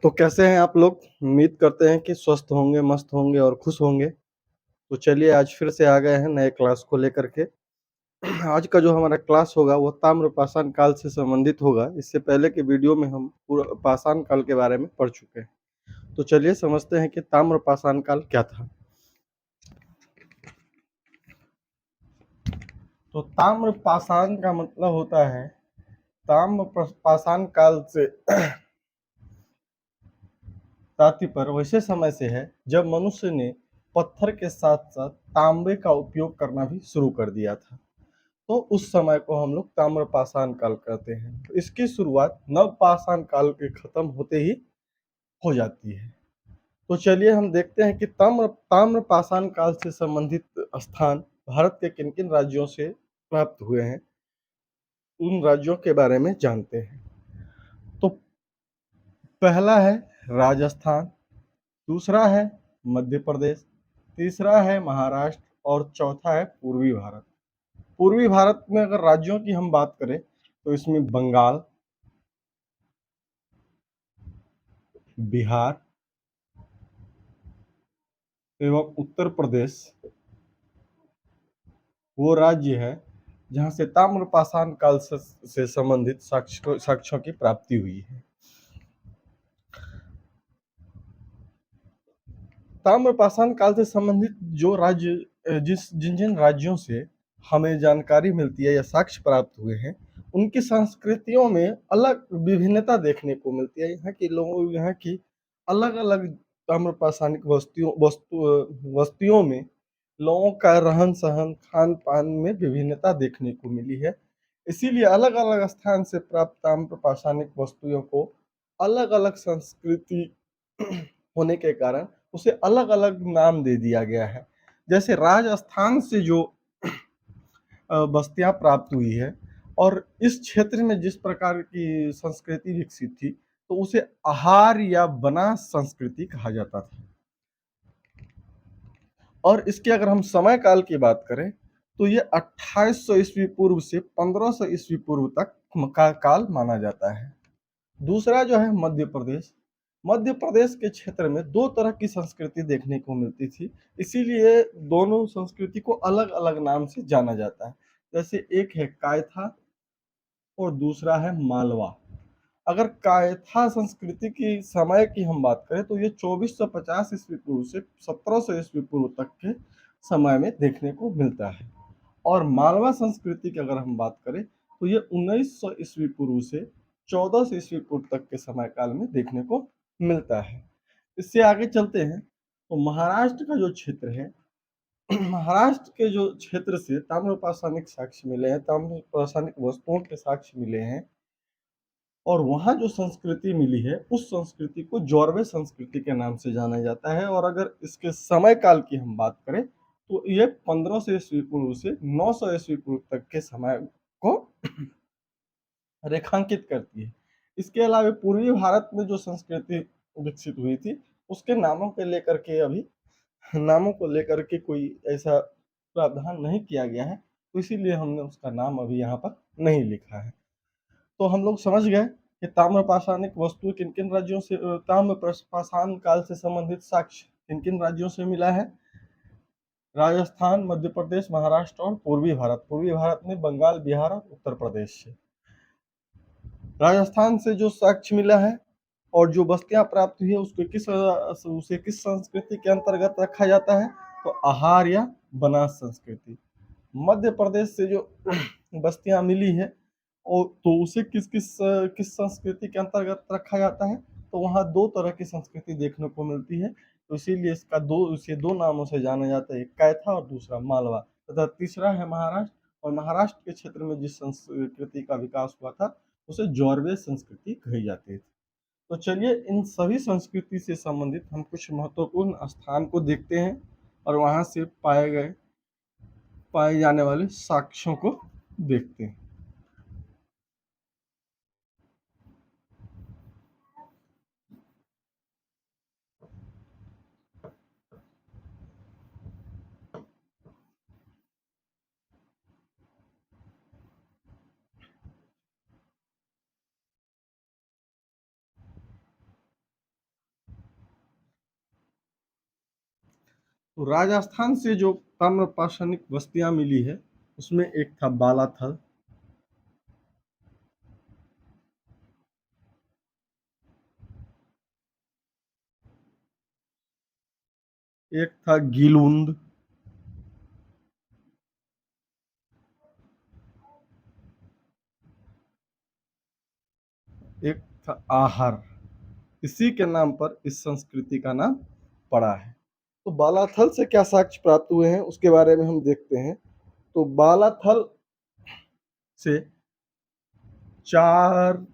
तो कैसे हैं आप लोग? उम्मीद करते हैं कि स्वस्थ होंगे, मस्त होंगे और खुश होंगे। तो चलिए आज फिर से आ गए हैं नए क्लास को लेकर के। आज का जो हमारा क्लास होगा वो ताम्रपाषाण काल से संबंधित होगा। इससे पहले के वीडियो में हम पूरा पाषाण काल के बारे में पढ़ चुके हैं। तो चलिए समझते हैं कि ताम्रपाषाण काल क्या था। तो ताम्रपाषाण का मतलब होता है ताम्रपाषाण काल से तात्पर्य वैसे समय से है जब मनुष्य ने पत्थर के साथ साथ तांबे का उपयोग करना भी शुरू कर दिया था। तो उस समय को हम लोग ताम्रपाषाण काल कहते हैं। तो इसकी शुरुआत नवपाषाण काल के खत्म होते ही हो जाती है। तो चलिए हम देखते हैं कि ताम्रपाषाण काल से संबंधित स्थान भारत के किन किन राज्यों से प्राप्त हुए हैं, उन राज्यों के बारे में जानते हैं। तो पहला है राजस्थान, दूसरा है मध्य प्रदेश, तीसरा है महाराष्ट्र और चौथा है पूर्वी भारत। पूर्वी भारत में अगर राज्यों की हम बात करें तो इसमें बंगाल, बिहार एवं उत्तर प्रदेश वो राज्य है जहां से ताम्रपाषाण काल से संबंधित साक्ष्यों की प्राप्ति हुई है। ताम्रपाषाण काल से संबंधित जो राज्य जिन जिन राज्यों से हमें जानकारी मिलती है या साक्ष्य प्राप्त हुए हैं, उनकी संस्कृतियों में अलग विभिन्नता देखने को मिलती है। यहाँ के लोगों यहाँ की अलग अलग ताम्रपाषाणिक वस्तुओं में लोगों का रहन सहन खान पान में विभिन्नता देखने को मिली है। इसीलिए अलग अलग स्थान से प्राप्त ताम्रपाषाणिक वस्तुओं को अलग अलग संस्कृति होने के कारण उसे अलग अलग नाम दे दिया गया है। जैसे राजस्थान से जो बस्तियां प्राप्त हुई है और इस क्षेत्र में जिस प्रकार की संस्कृति विकसित थी, तो उसे आहार या बनास संस्कृति कहा जाता था। और इसके अगर हम समय काल की बात करें तो ये 2800 ईस्वी पूर्व से 1500 ईस्वी पूर्व तक का काल माना जाता है। दूसरा जो है मध्य प्रदेश। मध्य प्रदेश के क्षेत्र में दो तरह की संस्कृति देखने को मिलती थी, इसीलिए दोनों संस्कृति को अलग अलग नाम से जाना जाता है। जैसे एक है कायथा और दूसरा है मालवा। अगर कायथा संस्कृति की समय की हम बात करें तो ये 2450 ईस्वी पूर्व से 1700 ईस्वी पूर्व तक के समय में देखने को मिलता है। और मालवा संस्कृति की अगर हम बात करें तो ये 1900 ईस्वी पूर्व से 1400 ईस्वी पूर्व तक के समय काल में देखने को मिलता है। इससे आगे चलते हैं तो महाराष्ट्र का जो क्षेत्र है, महाराष्ट्र के जो क्षेत्र से ताम्रपाषाणिक साक्ष्य मिले हैं, ताम्रपाषाणिक वस्तुओं के साक्ष्य मिले हैं और वहाँ जो संस्कृति मिली है उस संस्कृति को जौरवे संस्कृति के नाम से जाना जाता है। और अगर इसके समय काल की हम बात करें तो ये 1500 ईस्वी पूर्व से 900 ईस्वी पूर्व तक के समय को रेखांकित करती है। इसके अलावा पूर्वी भारत में जो संस्कृति विकसित हुई थी उसके नामों को लेकर के अभी नामों को लेकर के कोई ऐसा प्रावधान नहीं किया गया है, तो इसीलिए हमने उसका नाम अभी यहाँ पर नहीं लिखा है। तो हम लोग समझ गए कि ताम्रपाषाणिक वस्तु किन किन राज्यों से ताम्रपाषाण काल से संबंधित साक्ष्य किन किन राज्यों से मिला है। राजस्थान, मध्य प्रदेश, महाराष्ट्र और पूर्वी भारत। पूर्वी भारत में बंगाल, बिहार और उत्तर प्रदेश से। राजस्थान से जो साक्ष्य मिला है और जो बस्तियां प्राप्त हुई है उसे किस संस्कृति के अंतर्गत रखा जाता है, तो आहार या बनास संस्कृति। मध्य प्रदेश से जो बस्तियां मिली है और तो उसे किस संस्कृति के अंतर्गत रखा जाता है, तो वहाँ दो तरह की संस्कृति देखने को मिलती है। तो इसीलिए इसे दो नामों से जाना जाता है, एक कैथा और दूसरा मालवा। तथा तीसरा है महाराष्ट्र, और महाराष्ट्र के क्षेत्र में जिस संस्कृति का विकास हुआ था उसे जौरवे संस्कृति कही जाती थी। तो चलिए इन सभी संस्कृति से संबंधित हम कुछ महत्वपूर्ण स्थान को देखते हैं और वहाँ से पाए जाने वाले साक्ष्यों को देखते हैं। तो राजस्थान से जो ताम्रपाषाणिक बस्तियां मिली है उसमें एक था बालाथल, एक था गीलुंद, एक था आहर। इसी के नाम पर इस संस्कृति का नाम पड़ा है। तो बालाथल से क्या साक्ष्य प्राप्त हुए हैं उसके बारे में हम देखते हैं। तो बालाथल से चार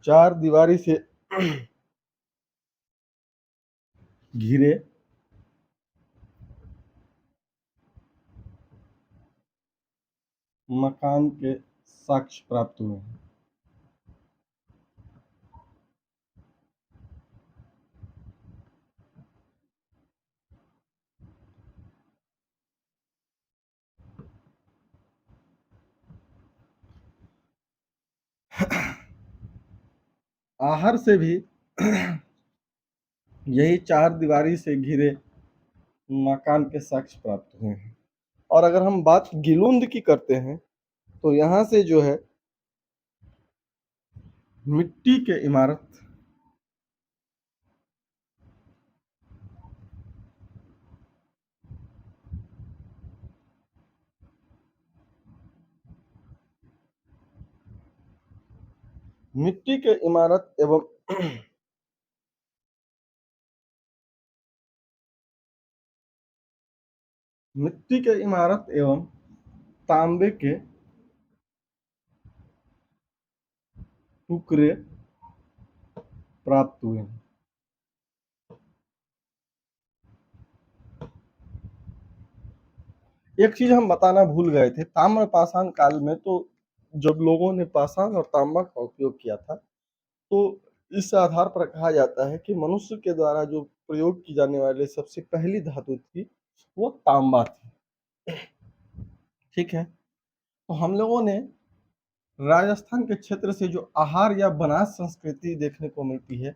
चार दीवारी से घिरे मकान के साक्ष्य प्राप्त हुए हैं। आहर से भी यही चार दीवारी से घिरे मकान के साक्ष्य प्राप्त हुए हैं। और अगर हम बात गिलुंद की करते हैं तो यहाँ से जो है मिट्टी के इमारत, मिट्टी के इमारत एवं मिट्टी के इमारत एवं तांबे के टुकड़े प्राप्त हुए हैं। एक चीज हम बताना भूल गए थे, ताम्रपाषाण काल में तो जब लोगों ने पाषाण और तांबा का उपयोग किया था तो इस आधार पर कहा जाता है कि मनुष्य के द्वारा जो प्रयोग की जाने वाली सबसे पहली धातु थी वो तांबा थी। ठीक है। तो हम लोगों ने राजस्थान के क्षेत्र से जो आहार या बनास संस्कृति देखने को मिलती है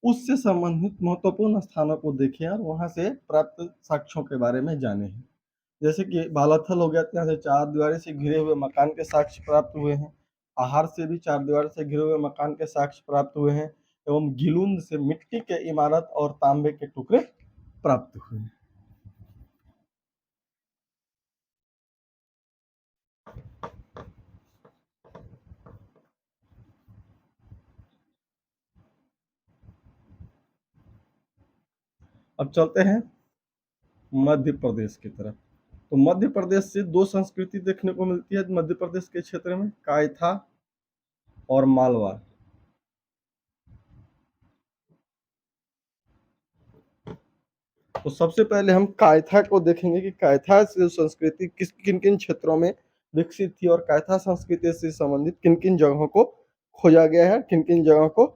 उससे संबंधित महत्वपूर्ण स्थानों को देखें और वहां से प्राप्त साक्ष्यों के बारे में जाने हैं। जैसे कि बालाथल हो गया, यहाँ से चार दीवारी से घिरे हुए मकान के साक्ष्य प्राप्त हुए हैं। आहार से भी चार दीवारी से घिरे हुए मकान के साक्ष्य प्राप्त हुए हैं। एवं गिलुंद से मिट्टी के इमारत और तांबे के टुकड़े प्राप्त हुए हैं। अब चलते हैं मध्य प्रदेश की तरफ। तो मध्य प्रदेश से दो संस्कृति देखने को मिलती है मध्य प्रदेश के क्षेत्र में, कायथा और मालवा। तो सबसे पहले हम कायथा को देखेंगे कि कायथा से संस्कृति किस किन किन क्षेत्रों में विकसित थी और कायथा संस्कृति से संबंधित किन किन जगहों को खोजा गया है, किन किन जगहों को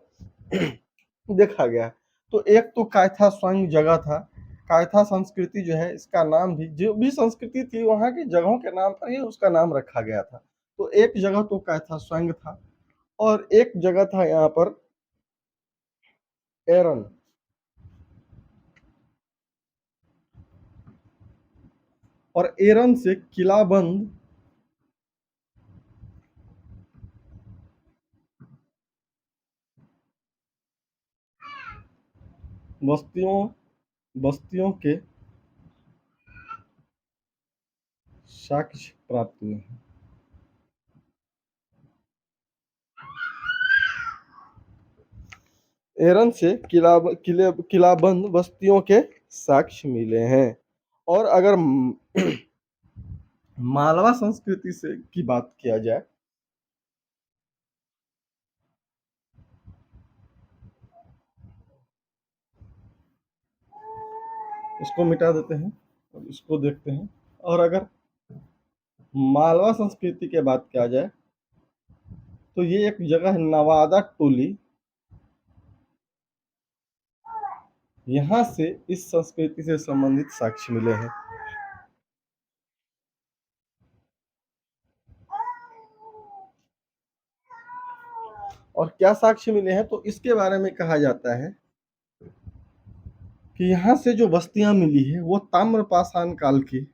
देखा गया है। तो एक तो कायथा स्वयं जगह था। कायथा संस्कृति जो है इसका नाम भी जो भी संस्कृति थी वहां की जगहों के नाम पर ही उसका नाम रखा गया था। तो एक जगह तो कायथा स्वयं था और एक जगह था यहाँ पर एरन। और एरन से किलाबंद बस्तियों बस्तियों के साक्ष्य प्राप्त हुए हैं। एरन से किलाबंद बस्तियों के साक्ष्य मिले हैं। और अगर मालवा संस्कृति से की बात किया जाए इसको मिटा देते हैं और इसको देखते हैं। और अगर मालवा संस्कृति की बात किया जाए तो ये एक जगह है नवादा टोली। यहाँ से इस संस्कृति से संबंधित साक्ष्य मिले हैं। और क्या साक्ष्य मिले हैं, तो इसके बारे में कहा जाता है कि यहाँ से जो बस्तियां मिली है वो ताम्रपाषाण काल की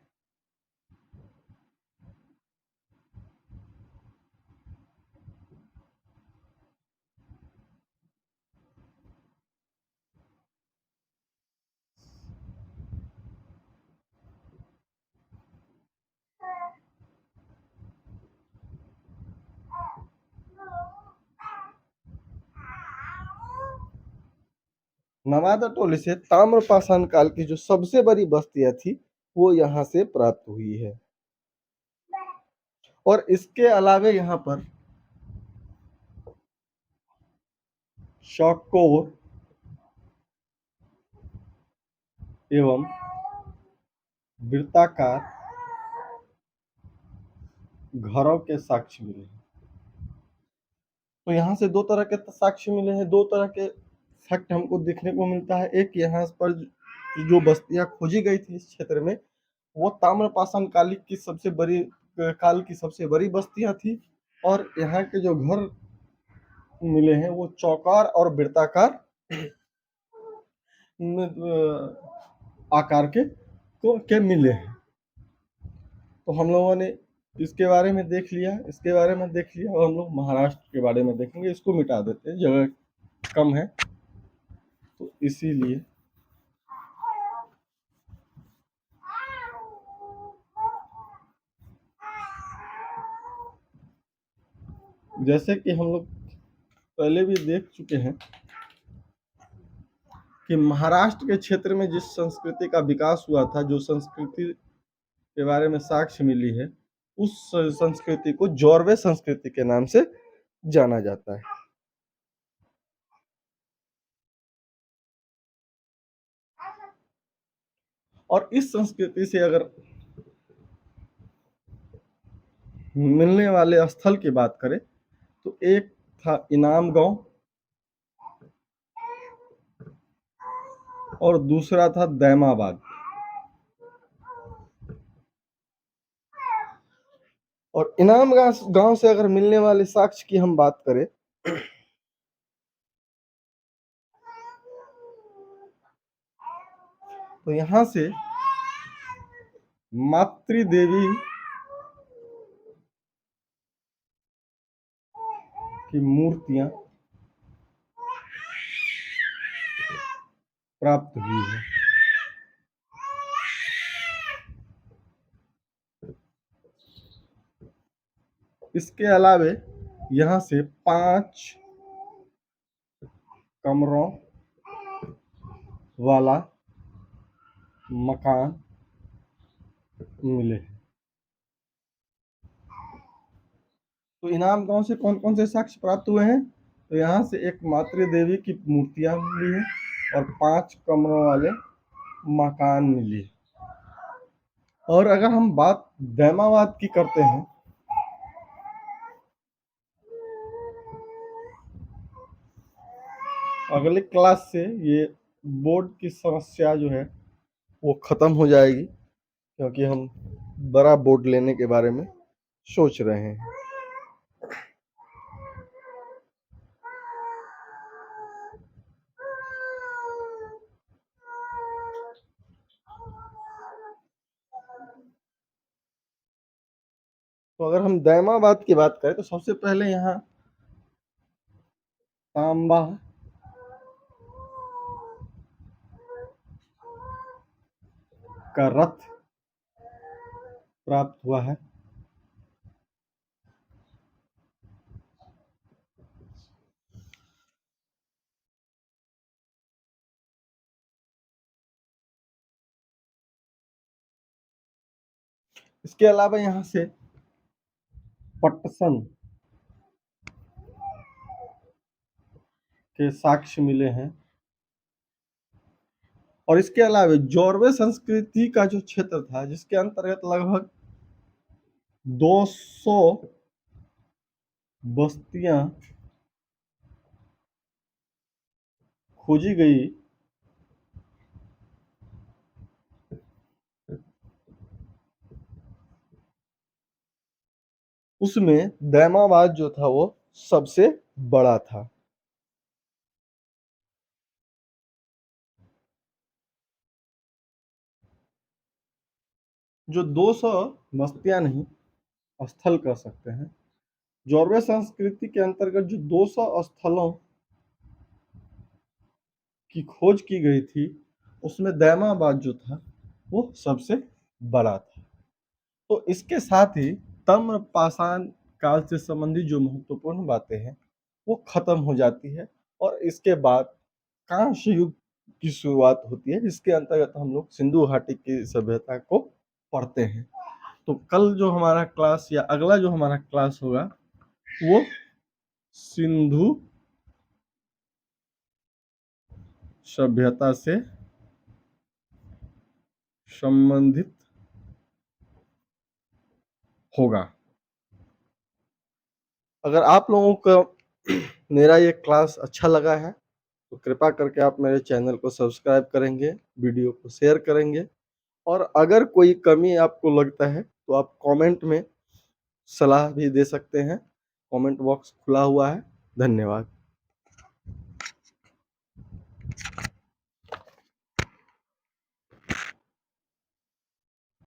नवादा टोले से ताम्रपाषाण काल की जो सबसे बड़ी बस्तियां थी वो यहाँ से प्राप्त हुई है। और इसके अलावे यहाँ पर चौकोर एवं वृत्ताकार घरों के साक्ष्य मिले हैं। तो यहाँ से दो तरह के साक्ष्य मिले हैं, दो तरह के फैक्ट हमको देखने को मिलता है। एक यहाँ पर जो बस्तियां खोजी गई थी इस क्षेत्र में वो ताम्रपाषाण काल की सबसे बड़ी बस्तियां थी, और यहाँ के जो घर मिले हैं वो चौकार और वृत्ताकार आकार के मिले हैं। तो हम लोगों ने इसके बारे में देख लिया, इसके बारे में देख लिया, और हम लोग महाराष्ट्र के बारे में देखेंगे। इसको मिटा देते हैं, जगह कम है तो इसीलिए। जैसे कि हम लोग पहले भी देख चुके हैं कि महाराष्ट्र के क्षेत्र में जिस संस्कृति का विकास हुआ था, जो संस्कृति के बारे में साक्ष्य मिली है, उस संस्कृति को जौरवे संस्कृति के नाम से जाना जाता है। और इस संस्कृति से अगर मिलने वाले स्थल की बात करें तो एक था इनाम गांव और दूसरा था दैमाबाद। और इनाम गांव से अगर मिलने वाले साक्ष्य की हम बात करें तो यहाँ से मातृ देवी की मूर्तियां प्राप्त हुई है। इसके अलावे यहाँ से 5 कमरों वाला मकान मिले। तो इनाम गांव से कौन कौन से साक्ष्य प्राप्त हुए हैं, तो यहाँ से एक मातृ देवी की मूर्तियां मिली है और 5 कमरों वाले मकान मिली। और अगर हम बात दैमाबाद की करते हैं अगले क्लास से ये बोर्ड की समस्या जो है वो खत्म हो जाएगी, क्योंकि हम बड़ा बोर्ड लेने के बारे में सोच रहे हैं। तो अगर हम दैमाबाद की बात करें तो सबसे पहले यहाँ तांबा का रथ प्राप्त हुआ है। इसके अलावा यहाँ से पटसन के साक्ष्य मिले हैं। और इसके अलावा जौरवे संस्कृति का जो क्षेत्र था जिसके अंतर्गत लगभग 200 बस्तियां खोजी गई, उसमें दैमाबाद जो था वो सबसे बड़ा था। जो 200 बस्तियां नहीं, स्थल कह सकते हैं, जौरवे संस्कृति के अंतर्गत जो 200 स्थलों की खोज की गई थी, उसमें दैमाबाद जो था वो सबसे बड़ा था। तो इसके साथ ही ताम्रपाषाण काल से संबंधित जो महत्वपूर्ण बातें हैं वो खत्म हो जाती है, और इसके बाद कांस्य युग की शुरुआत होती है, जिसके अंतर्गत हम लोग सिंधु घाटी की सभ्यता को पढ़ते हैं। तो कल जो हमारा क्लास या अगला जो हमारा क्लास होगा वो सिंधु सभ्यता से संबंधित होगा। अगर आप लोगों को मेरा ये क्लास अच्छा लगा है तो कृपया करके आप मेरे चैनल को सब्सक्राइब करेंगे, वीडियो को शेयर करेंगे, और अगर कोई कमी आपको लगता है तो आप कमेंट में सलाह भी दे सकते हैं। कमेंट बॉक्स खुला हुआ है। धन्यवाद।